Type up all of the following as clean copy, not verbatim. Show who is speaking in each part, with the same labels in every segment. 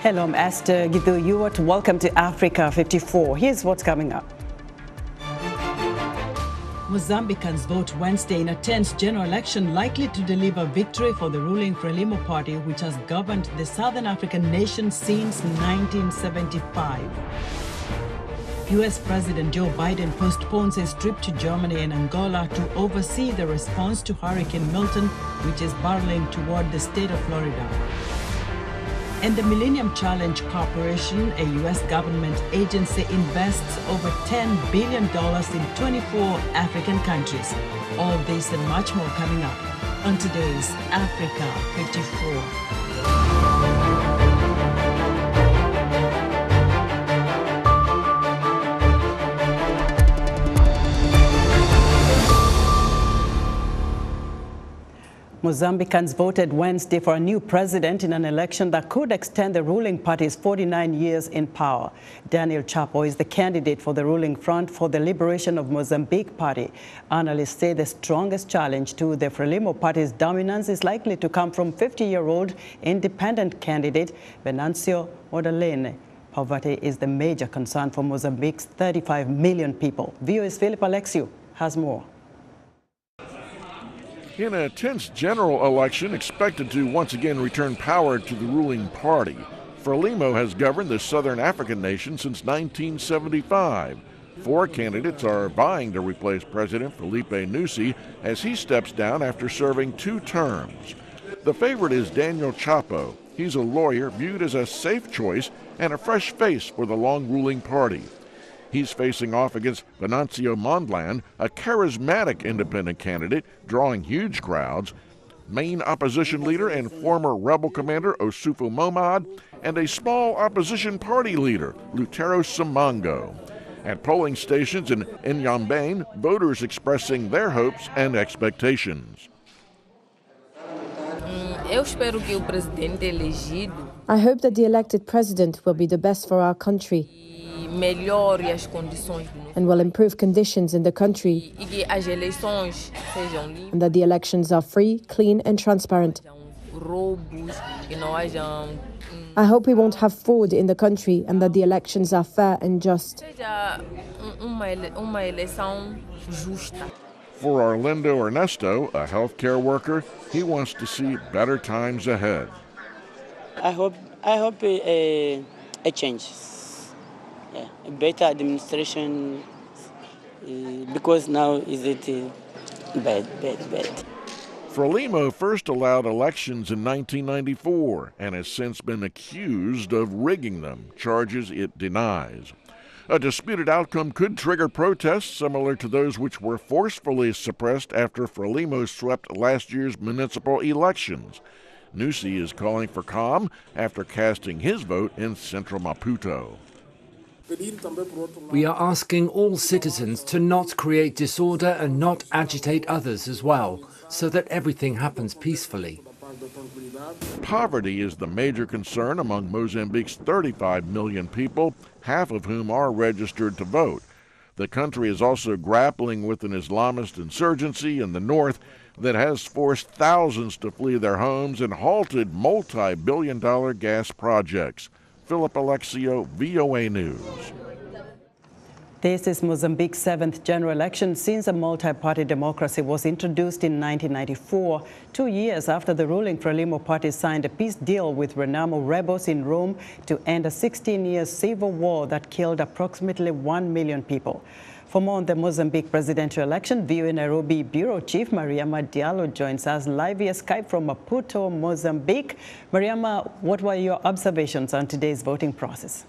Speaker 1: Hello, I'm Esther Githu. Welcome to Africa 54. Here's what's coming up. Mozambicans vote Wednesday in a tense general election likely to deliver victory for the ruling Frelimo party, which has governed the Southern African nation since 1975. US President Joe Biden postpones his trip to Germany and Angola to oversee the response to Hurricane Milton, which is barreling toward the state of Florida. And the Millennium Challenge Corporation, a U.S. government agency, invests over $10 billion in 24 African countries. All this and much more coming up on today's Africa 54. Mozambicans voted Wednesday for a new president in an election that could extend the ruling party's 49 years in power. Daniel Chapo is the candidate for the ruling Front for the Liberation of Mozambique party. Analysts say the strongest challenge to the Frelimo party's dominance is likely to come from 50-year-old independent candidate Venancio Mondlane. Poverty is the major concern for Mozambique's 35 million people. VOA's Philip Alexiou has more.
Speaker 2: In a tense general election expected to once again return power to the ruling party, Frelimo has governed the Southern African nation since 1975. 4 candidates are vying to replace President Felipe Nyusi as he steps down after serving 2 terms. The favorite is Daniel Chapo. He's a lawyer viewed as a safe choice and a fresh face for the long-ruling party. He's facing off against Venancio Mondlane, a charismatic independent candidate drawing huge crowds, main opposition leader and former rebel commander Osufo Momad, and a small opposition party leader, Lutero Simango. At polling stations in Inhambane, voters expressing their hopes and expectations.
Speaker 3: I hope that the elected president will be the best for our country and will improve conditions in the country, and that the elections are free, clean and transparent. I hope we won't have fraud in the country and that the elections are fair and just.
Speaker 2: For Arlindo Ernesto, a healthcare worker, he wants to see better times ahead.
Speaker 4: I hope a change. Yeah, a better administration, because now is it bad.
Speaker 2: Frelimo first allowed elections in 1994 and has since been accused of rigging them, charges it denies. A disputed outcome could trigger protests similar to those which were forcefully suppressed after Frelimo swept last year's municipal elections. Nyusi is calling for calm after casting his vote in central Maputo.
Speaker 5: We are asking all citizens to not create disorder and not agitate others as well, so that everything happens peacefully.
Speaker 2: Poverty is the major concern among Mozambique's 35 million people, half of whom are registered to vote. The country is also grappling with an Islamist insurgency in the north that has forced thousands to flee their homes and halted multi-billion-dollar gas projects. Philip Alexiou, VOA News.
Speaker 1: This is Mozambique's 7th general election since a multi-party democracy was introduced in 1994, 2 years after the ruling Frelimo party signed a peace deal with Renamo rebels in Rome to end a 16-year civil war that killed approximately 1 million people. For more on the Mozambique presidential election, VOA Nairobi Bureau Chief Mariama Diallo joins us live via Skype from Maputo, Mozambique. Mariama, what were your observations on today's voting process?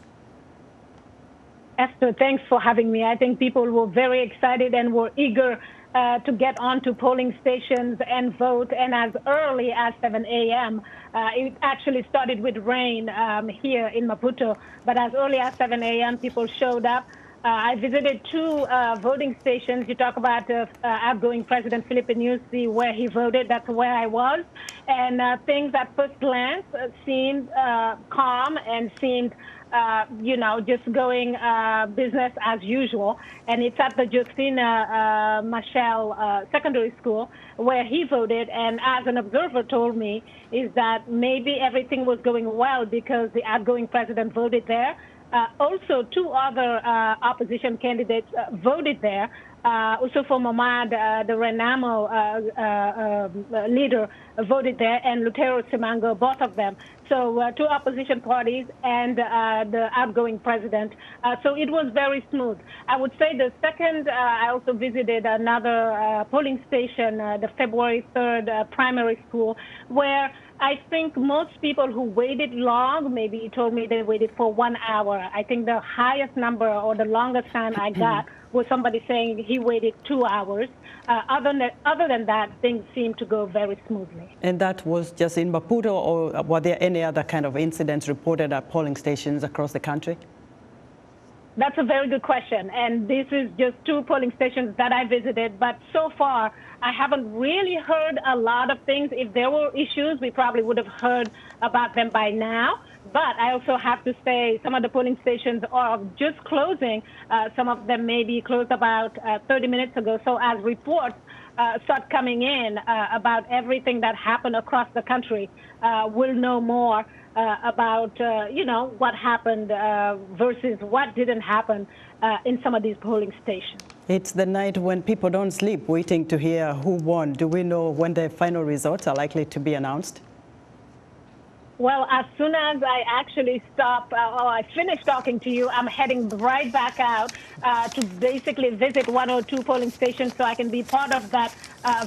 Speaker 6: Esther, thanks for having me. I think people were very excited and were eager to get onto polling stations and vote. And as early as 7 a.m., it actually started with rain here in Maputo. But as early as 7 a.m., people showed up. I visited two voting stations. You talk about outgoing President Filipe Nyusi, where he voted. That's where I was. And things at first glance seemed calm and seemed, just going business as usual. And it's at the Justina Machel Secondary School where he voted. And as an observer told me, is that maybe everything was going well because the outgoing president voted there. Also, two other opposition candidates voted there. Also, for Mamad, the Renamo leader, voted there, and Lutero Simango, both of them. So two opposition parties and the outgoing president. So it was very smooth. I would say the second, I also visited another polling station, the February 3rd primary school, where I think most people who waited long, maybe told me they waited for 1 hour. I think the highest number or the longest time I got was somebody saying he waited 2 hours. Other than that, things seemed to go very smoothly.
Speaker 1: And that was just in Maputo, or were there any other kind of incidents reported at polling stations across the country?
Speaker 6: That's a very good question. And this is just two polling stations that I visited. But so far, I haven't really heard a lot of things. If there were issues, we probably would have heard about them by now. But I also have to say some of the polling stations are just closing. Some of them may be closed about 30 minutes ago. So as reports start coming in about everything that happened across the country, we'll know more about, what happened versus what didn't happen in some of these polling stations.
Speaker 1: It's the night when people don't sleep waiting to hear who won. Do we know when the final results are likely to be announced?
Speaker 6: Well, as soon as I actually I finish talking to you, I'm heading right back out to basically visit one or two polling stations so I can be part of that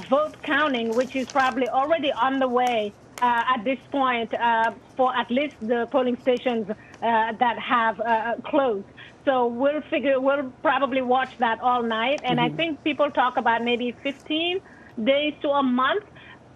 Speaker 6: vote counting, which is probably already on the way at this point for at least the polling stations that have closed. So we'll probably watch that all night. And I think people talk about maybe 15 days to a month.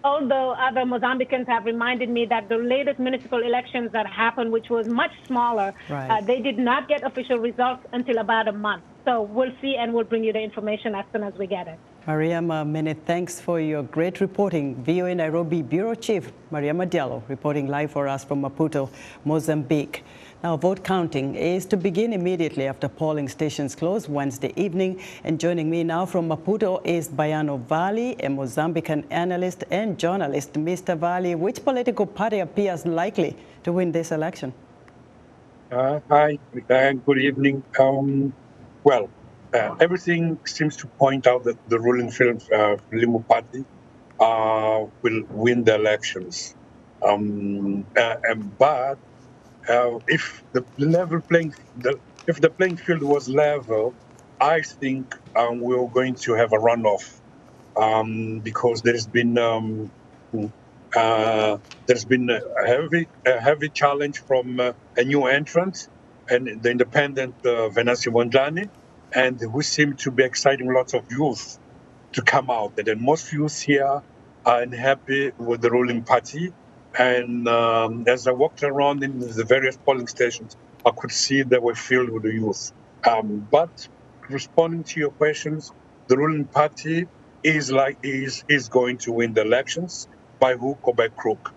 Speaker 6: Although other Mozambicans have reminded me that the latest municipal elections that happened, which was much smaller, they did not get official results until about a month. So we'll see, and we'll bring you the information as soon as we get it.
Speaker 1: Mariama, many thanks for your great reporting. VOA Nairobi Bureau Chief Mariama Diallo reporting live for us from Maputo, Mozambique. Now, vote counting is to begin immediately after polling stations close Wednesday evening. And joining me now from Maputo is Mr Valy, a Mozambican analyst and journalist. Mr. Valy, which political party appears likely to win this election?
Speaker 7: Hi, good evening. Everything seems to point out that the ruling Frelimo party will win the elections. But if the playing field was level, I think we're going to have a runoff because there's been a heavy challenge from a new entrant, and the independent Venancio Mondlane, and who seem to be exciting lots of youth to come out. And then most youth here are unhappy with the ruling party. And as I walked around in the various polling stations, I could see they were filled with the youth. But responding to your questions, the ruling party is going to win the elections by hook or by crook.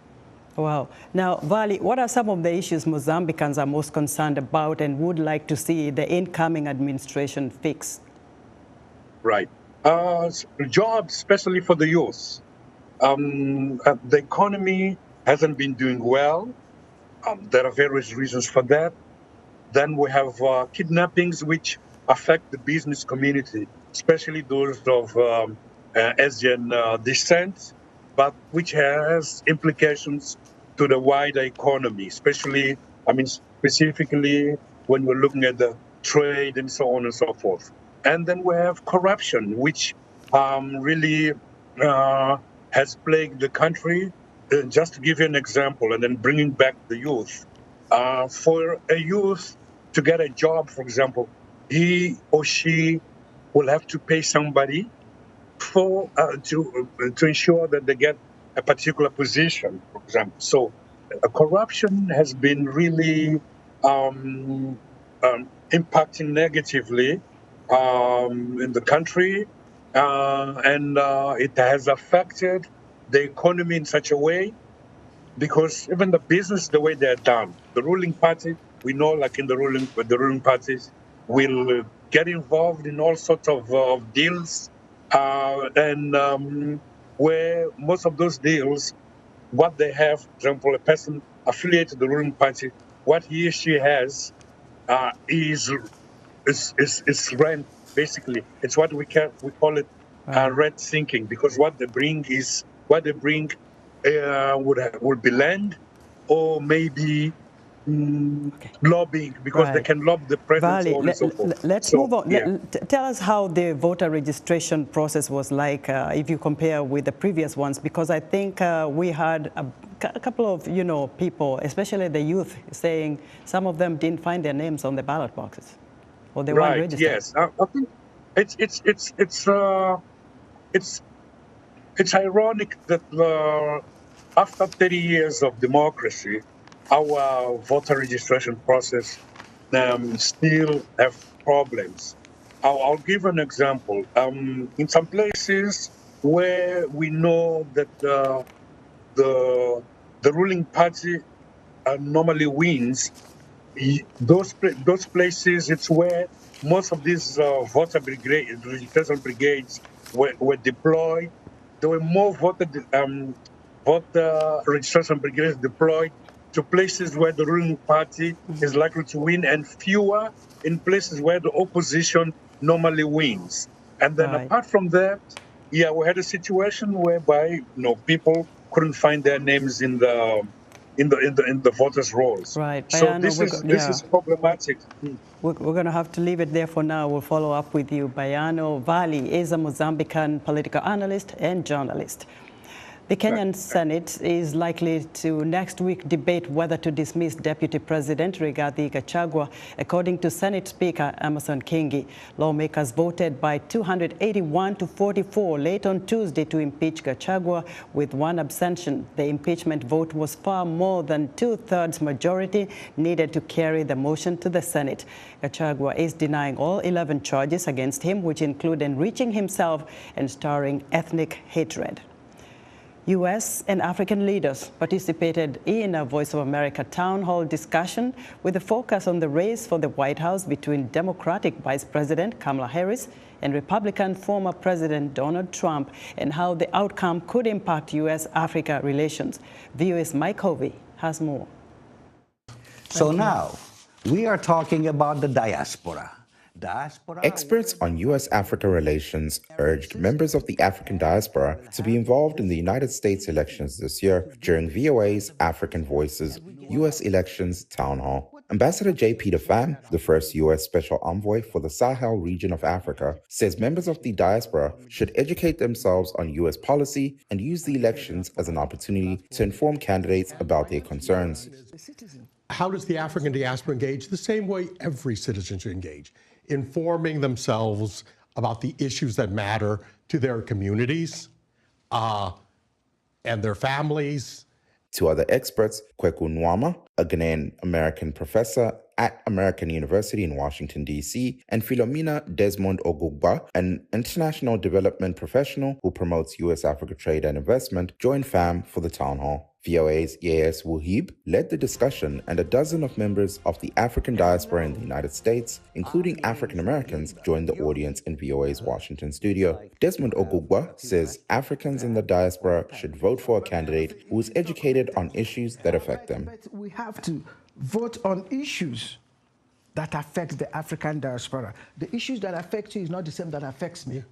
Speaker 1: Wow. Now, Valy, what are some of the issues Mozambicans are most concerned about and would like to see the incoming administration fix?
Speaker 7: Right. Jobs, especially for the youth. The economy hasn't been doing well. There are various reasons for that. Then we have kidnappings which affect the business community, especially those of Asian descent, but which has implications to the wider economy, specifically when we're looking at the trade and so on and so forth. And then we have corruption, which really has plagued the country. Just to give you an example, and then bringing back the youth. For a youth to get a job, for example, he or she will have to pay somebody to ensure that they get a particular position, for example. So corruption has been really impacting negatively in the country, and it has affected the economy in such a way, because even the business, the way they're done, the ruling party, we know, like in the ruling parties, will get involved in all sorts of deals, and where most of those deals, what they have, for example, a person affiliated to the ruling party, what he or she has is rent, basically. It's what we call it rent sinking, because what they bring would be land, or maybe lobbying, because they can lobby the president, so on and so forth.
Speaker 8: Let's move on. Tell us how the voter registration process was like, if you compare with the previous ones, because I think we had a couple of people, especially the youth, saying some of them didn't find their names on the ballot boxes, or they weren't registered.
Speaker 7: Yes, I think it's ironic that after 30 years of democracy, our voter registration process still have problems. I'll give an example. In some places where we know that the ruling party normally wins, those places, it's where most of these voter registration brigades were deployed. There were more voter registration brigades deployed to places where the ruling party is likely to win, and fewer in places where the opposition normally wins. And then apart from that, we had a situation whereby people couldn't find their names in the voters' rolls.
Speaker 8: Right.
Speaker 7: So
Speaker 8: Bayano,
Speaker 7: this is problematic.
Speaker 8: We're going to have to leave it there for now. We'll follow up with you. Bayano Valy is a Mozambican political analyst and journalist. The Kenyan Senate is likely to next week debate whether to dismiss Deputy President Rigathi Gachagua. According to Senate Speaker Emerson Kingi, lawmakers voted by 281 to 44 late on Tuesday to impeach Gachagua with one abstention. The impeachment vote was far more than two-thirds majority needed to carry the motion to the Senate. Gachagua is denying all 11 charges against him, which include enriching himself and stirring ethnic hatred. U.S. and African leaders participated in a Voice of America town hall discussion with a focus on the race for the White House between Democratic Vice President Kamala Harris and Republican former President Donald Trump, and how the outcome could impact U.S.-Africa relations. VOA's Mike Hovey has more.
Speaker 9: So now, we are talking about the diaspora.
Speaker 10: Experts on U.S.-Africa relations urged members of the African diaspora to be involved in the United States elections this year during VOA's African Voices U.S. Elections Town Hall. Ambassador J. Peter Pham, the first U.S. Special Envoy for the Sahel region of Africa, says members of the diaspora should educate themselves on U.S. policy and use the elections as an opportunity to inform candidates about their concerns.
Speaker 11: How does the African diaspora engage? The same way every citizen should engage, informing themselves about the issues that matter to their communities and their families.
Speaker 10: Two other experts, Kweku Nwama, a Ghanaian-American professor at American University in Washington, D.C., and Philomena Desmond Ogugba, an international development professional who promotes U.S.-Africa trade and investment, joined Pham for the town hall. VOA's Yeyes Wuhib led the discussion, and a dozen of members of the African diaspora in the United States, including African Americans, joined the audience in VOA's Washington studio. Desmond Ogugba says Africans in the diaspora should vote for a candidate who is educated on issues that affect them.
Speaker 12: We have to vote on issues that affect the African diaspora. The issues that affect you is not the same that affects me.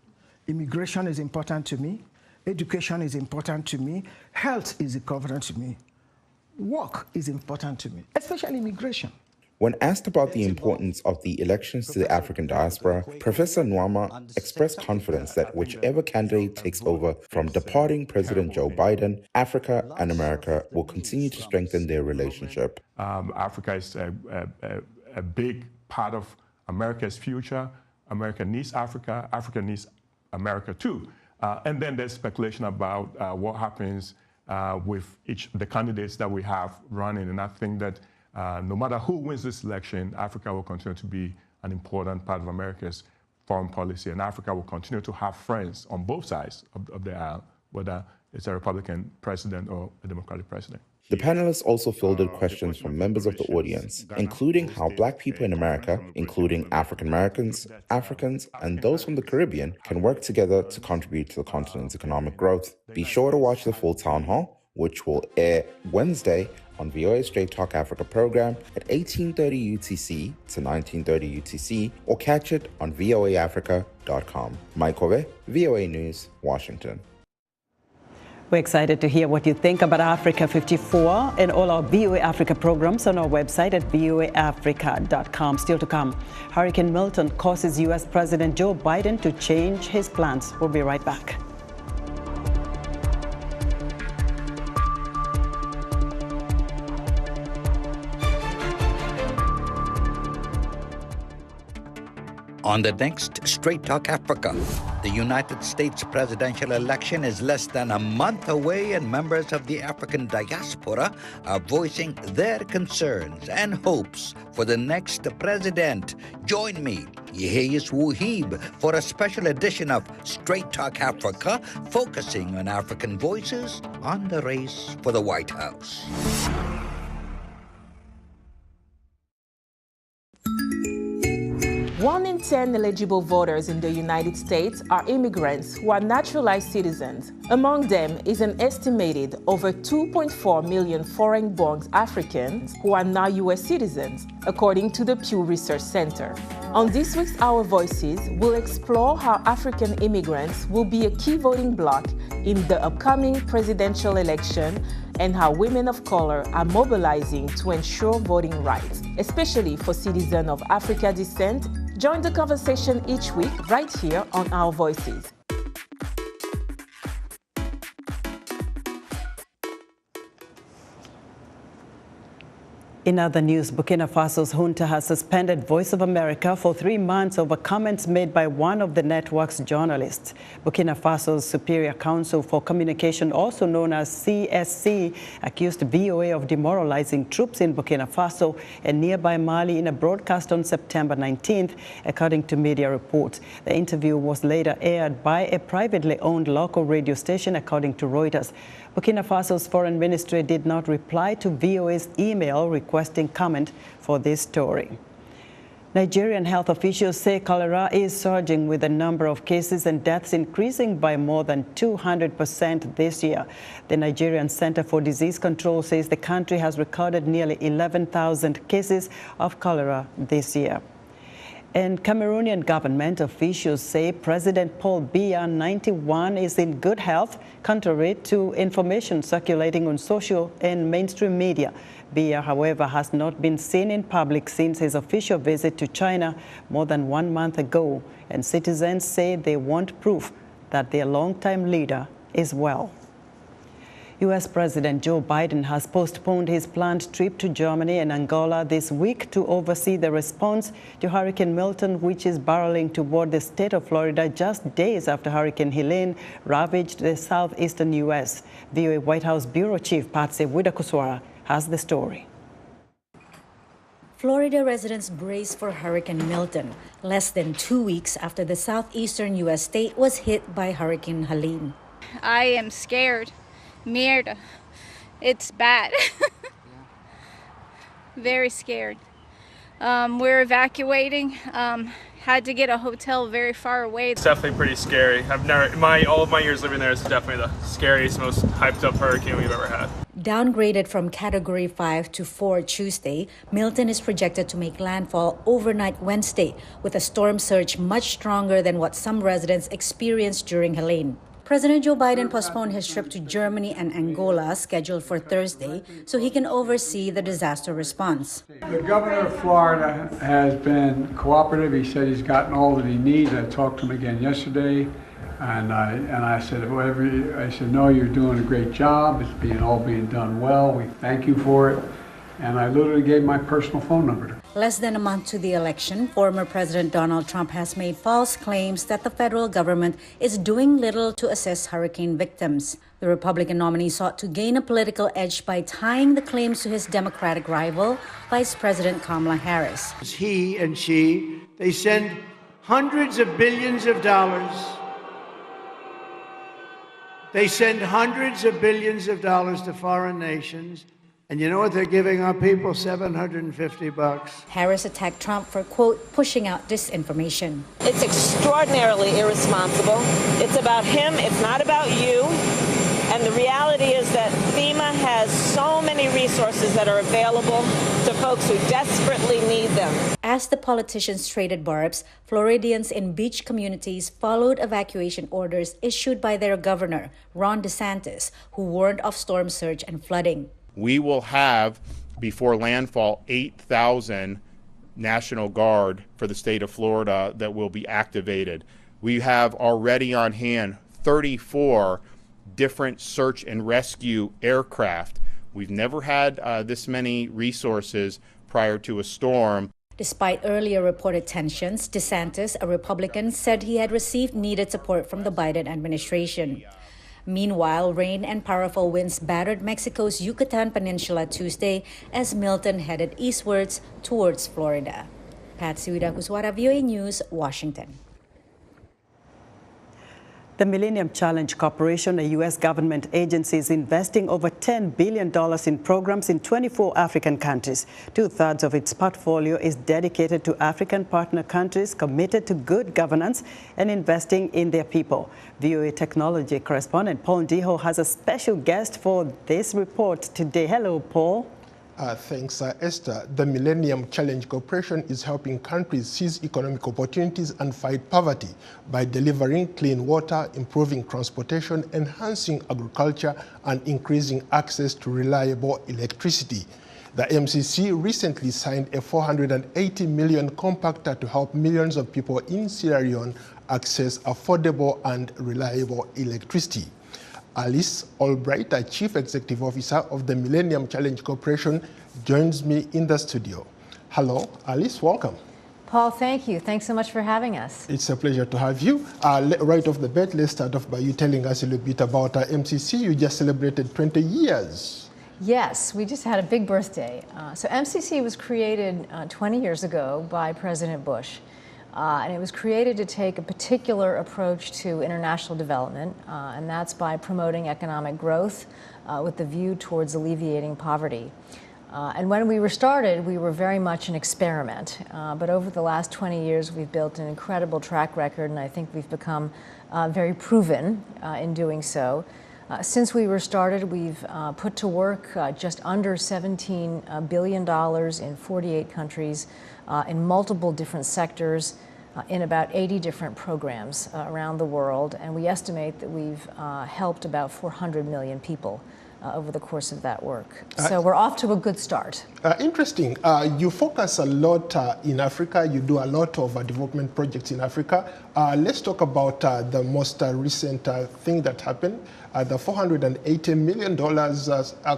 Speaker 12: Immigration is important to me. Education is important to me. Health is important to me. Work is important to me, especially immigration.
Speaker 10: When asked about the importance of the elections to the African diaspora, Professor Nwama expressed confidence that whichever candidate takes over from departing President Joe Biden, Africa and America will continue to strengthen their relationship.
Speaker 13: Africa is a big part of America's future. America needs Africa. Africa needs America too. And then there's speculation about what happens with the candidates that we have running. And I think that no matter who wins this election, Africa will continue to be an important part of America's foreign policy, and Africa will continue to have friends on both sides of the aisle, whether it's a Republican president or a Democratic president.
Speaker 10: The panelists also fielded questions from members of the audience, including how Black people in America, including African Americans, Africans, and those from the Caribbean, can work together to contribute to the continent's economic growth. Be sure to watch the full town hall, which will air Wednesday on VOA Straight Talk Africa program at 18:30 UTC to 19:30 UTC, or catch it on voaafrica.com. Mike Ove, VOA News, Washington.
Speaker 8: We're excited to hear what you think about Africa 54 and all our VOA Africa programs on our website at voaafrica.com. Still to come, Hurricane Milton causes U.S. President Joe Biden to change his plans. We'll be right back.
Speaker 14: On the next Straight Talk Africa, the United States presidential election is less than a month away, and members of the African diaspora are voicing their concerns and hopes for the next president. Join me, Yeheyes Wuhib, for a special edition of Straight Talk Africa, focusing on African voices on the race for the White House.
Speaker 15: One in 10 eligible voters in the United States are immigrants who are naturalized citizens. Among them is an estimated over 2.4 million foreign-born Africans who are now U.S. citizens, according to the Pew Research Center. On this week's Our Voices, we'll explore how African immigrants will be a key voting bloc in the upcoming presidential election, and how women of color are mobilizing to ensure voting rights, especially for citizens of African descent. Join the conversation each week right here on Our Voices.
Speaker 8: In other news, Burkina Faso's junta has suspended Voice of America for 3 months over comments made by one of the network's journalists. Burkina Faso's Superior Council for Communication, also known as CSC, accused VOA of demoralizing troops in Burkina Faso and nearby Mali in a broadcast on September 19th, according to media reports. The interview was later aired by a privately owned local radio station, according to Reuters. Burkina Faso's foreign ministry did not reply to VOA's email requesting comment for this story. Nigerian health officials say cholera is surging, with the number of cases and deaths increasing by more than 200% this year. The Nigerian Center for Disease Control says the country has recorded nearly 11,000 cases of cholera this year. And Cameroonian government officials say President Paul Biya, 91, is in good health, contrary to information circulating on social and mainstream media. Biya, however, has not been seen in public since his official visit to China more than 1 month ago, and citizens say they want proof that their longtime leader is well. U.S. President Joe Biden has postponed his planned trip to Germany and Angola this week to oversee the response to Hurricane Milton, which is barreling toward the state of Florida just days after Hurricane Helene ravaged the southeastern U.S. VOA White House Bureau Chief Patsy Widakuswara has the story.
Speaker 16: Florida residents brace for Hurricane Milton, less than 2 weeks after the southeastern U.S. state was hit by Hurricane Helene.
Speaker 17: I am scared. Mierda. It's bad. Very scared. We're evacuating. Had to get a hotel very far away.
Speaker 18: It's definitely pretty scary. All of my years living there, it's definitely the scariest, most hyped up hurricane we've ever had.
Speaker 16: Downgraded from Category 5 to 4 Tuesday, Milton is projected to make landfall overnight Wednesday, with a storm surge much stronger than what some residents experienced during Helene. President Joe Biden postponed his trip to Germany and Angola, scheduled for Thursday, so he can oversee the disaster response.
Speaker 19: The governor of Florida has been cooperative. He said he's gotten all that he needs. I talked to him again yesterday, and I said, no, you're doing a great job. It's all being done well. We thank you for it. and I literally gave my personal phone number to her.
Speaker 16: Less than a month to the election, former President Donald Trump has made false claims that the federal government is doing little to assist hurricane victims. The Republican nominee sought to gain a political edge by tying the claims to his Democratic rival, Vice President Kamala Harris.
Speaker 20: He and she, they send hundreds of billions of dollars. They send hundreds of billions of dollars to foreign nations. And you know what they're giving our people? $750.
Speaker 16: Harris attacked Trump for, quote, pushing out disinformation.
Speaker 21: It's extraordinarily irresponsible. It's about him. It's not about you. And the reality is that FEMA has so many resources that are available to folks who desperately need them.
Speaker 16: As the politicians traded barbs, Floridians in beach communities followed evacuation orders issued by their governor, Ron DeSantis, who warned of storm surge and flooding.
Speaker 22: We will have, before landfall, 8,000 National Guard for the state of Florida that will be activated. We have already on hand 34 different search and rescue aircraft. We've never had this many resources prior to a storm.
Speaker 16: Despite earlier reported tensions, DeSantis, a Republican, said he had received needed support from the Biden administration. Meanwhile, rain and powerful winds battered Mexico's Yucatan Peninsula Tuesday as Milton headed eastwards towards Florida. Patsy Widakuswara, VOA News, Washington.
Speaker 8: The Millennium Challenge Corporation, a U.S. government agency, is investing over $10 billion in programs in 24 African countries. Two-thirds of its portfolio is dedicated to African partner countries committed to good governance and investing in their people. VOA technology correspondent Paul Ndiho has a special guest for this report today. Hello, Paul.
Speaker 23: Thanks, Esther. The Millennium Challenge Corporation is helping countries seize economic opportunities and fight poverty by delivering clean water, improving transportation, enhancing agriculture, and increasing access to reliable electricity. The MCC recently signed a $480 million compact to help millions of people in Sierra Leone access affordable and reliable electricity. Alice Albright, Chief Executive Officer of the Millennium Challenge Corporation, joins me in the studio. Hello, Alice, welcome.
Speaker 24: Paul, thank you. Thanks so much for having us.
Speaker 23: It's a pleasure to have you. Right off the bat, let's start off by you telling us a little bit about MCC. You just celebrated 20 years.
Speaker 24: Yes, we just had a big birthday. So MCC was created 20 years ago by President Bush. And it was created to take a particular approach to international development, and that's by promoting economic growth with the view towards alleviating poverty. And when we were started, we were very much an experiment. But over the last 20 years, we've built an incredible track record, and I think we've become very proven in doing so. Since we were started, we've put to work just under $17 billion in 48 countries in multiple different sectors in about 80 different programs around the world. And we estimate that we've helped about 400 million people over the course of that work. So we're off to a good start.
Speaker 23: Interesting. You focus a lot in Africa. You do a lot of development projects in Africa. Let's talk about the most recent thing that happened, the $480 million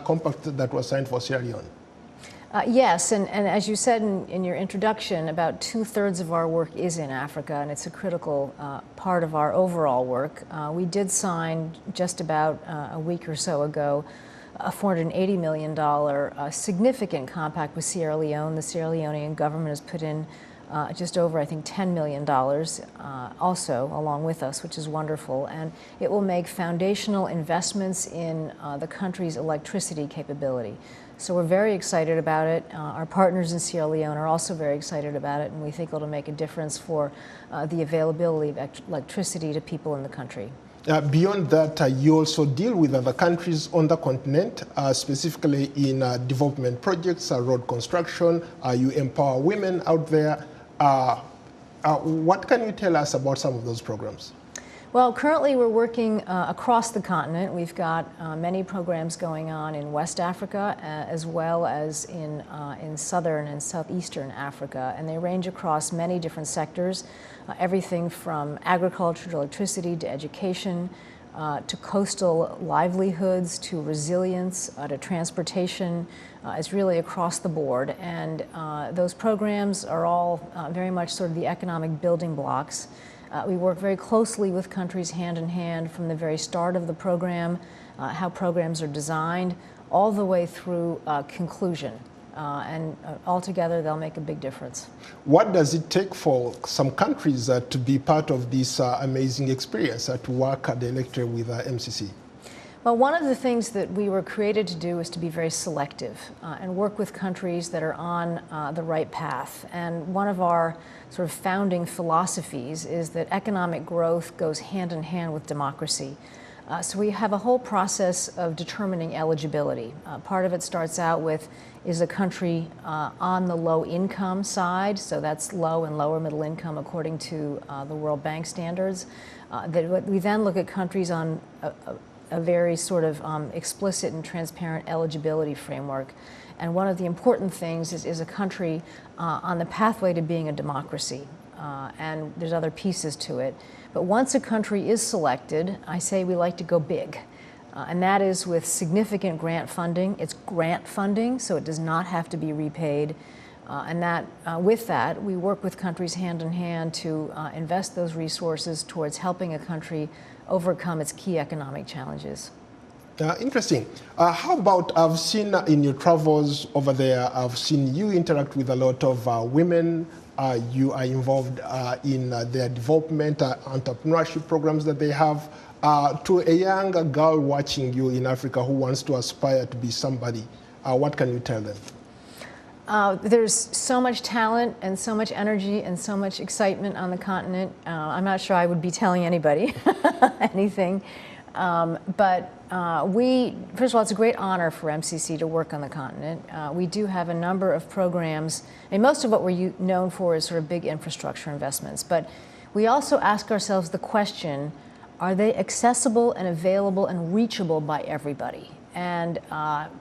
Speaker 23: compact that was signed for Sierra Leone.
Speaker 24: Yes, and as you said in your introduction, about two-thirds of our work is in Africa, and it's a critical part of our overall work. We did sign just about a week or so ago a $480 million significant compact with Sierra Leone. The Sierra Leonean government has put in just over, I think, $10 million also along with us, which is wonderful. And it will make foundational investments in the country's electricity capability. So we're very excited about it. Our partners in Sierra Leone are also very excited about it, and we think it'll make a difference for the availability of electricity to people in the country.
Speaker 23: Beyond that, you also deal with other countries on the continent, specifically in development projects, road construction. You empower women out there. What can you tell us about some of those programs?
Speaker 24: Well, currently we're working across the continent. We've got many programs going on in West Africa as well as in southern and southeastern Africa, and they range across many different sectors, everything from agriculture to electricity to education, to coastal livelihoods, to resilience, to transportation. It's really across the board. And those programs are all very much sort of the economic building blocks. We work very closely with countries hand in hand from the very start of the program, how programs are designed, all the way through conclusion. And altogether, they'll make a big difference.
Speaker 23: What does it take for some countries to be part of this amazing experience, to work directly with MCC?
Speaker 24: Well, one of the things that we were created to do is to be very selective and work with countries that are on the right path. And one of our sort of founding philosophies is that economic growth goes hand in hand with democracy. So we have a whole process of determining eligibility. Part of it starts out with, is a country on the low income side, so that's low and lower middle income according to the World Bank standards. We then look at countries on a very sort of explicit and transparent eligibility framework. And one of the important things is a country on the pathway to being a democracy. And there's other pieces to it. But once a country is selected, I say we like to go big. And that is with significant grant funding. It's grant funding, so it does not have to be repaid. With that, we work with countries hand in hand to invest those resources towards helping a country overcome its key economic challenges.
Speaker 23: Interesting. How about, I've seen in your travels over there, I've seen you interact with a lot of women. You are involved in their development, entrepreneurship programs that they have. To a young girl watching you in Africa who wants to aspire to be somebody, what can you tell them?
Speaker 24: There's so much talent and so much energy and so much excitement on the continent. I'm not sure I would be telling anybody anything. First of all, it's a great honor for MCC to work on the continent. We do have a number of programs, and most of what we're known for is sort of big infrastructure investments. But we also ask ourselves the question, are they accessible and available and reachable by everybody? And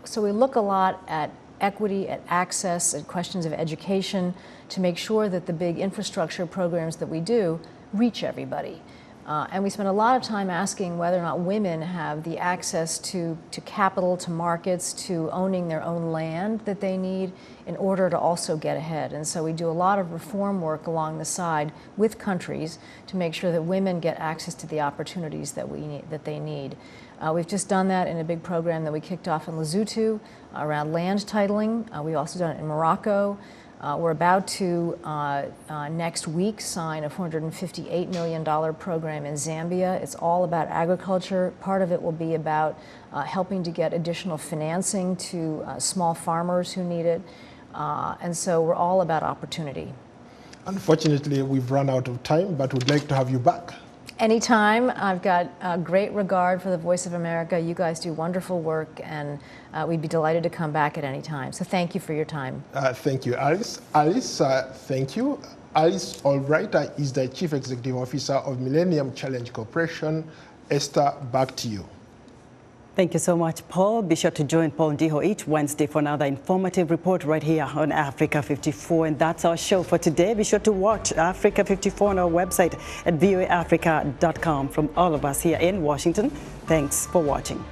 Speaker 24: so we look a lot at equity, at access, at questions of education to make sure that the big infrastructure programs that we do reach everybody. And we spend a lot of time asking whether or not women have the access to capital, to markets, to owning their own land that they need in order to also get ahead. And so we do a lot of reform work along the side with countries to make sure that women get access to the opportunities that they need. We've just done that in a big program that we kicked off in Lesotho around land titling. We've also done it in Morocco. We're about to, next week, sign a $458 million program in Zambia. It's all about agriculture. Part of it will be about helping to get additional financing to small farmers who need it. And so we're all about opportunity.
Speaker 23: Unfortunately, we've run out of time, but we'd like to have you back.
Speaker 24: Anytime. I've got great regard for the Voice of America. You guys do wonderful work, and we'd be delighted to come back at any time. So thank you for your time.
Speaker 23: Thank you, Alice. Alice, thank you. Alice Albright is the Chief Executive Officer of Millennium Challenge Corporation. Esther, back to you.
Speaker 8: Thank you so much, Paul. Be sure to join Paul Ndiho each Wednesday for another informative report right here on Africa 54. And that's our show for today. Be sure to watch Africa 54 on our website at voaafrica.com. From all of us here in Washington, thanks for watching.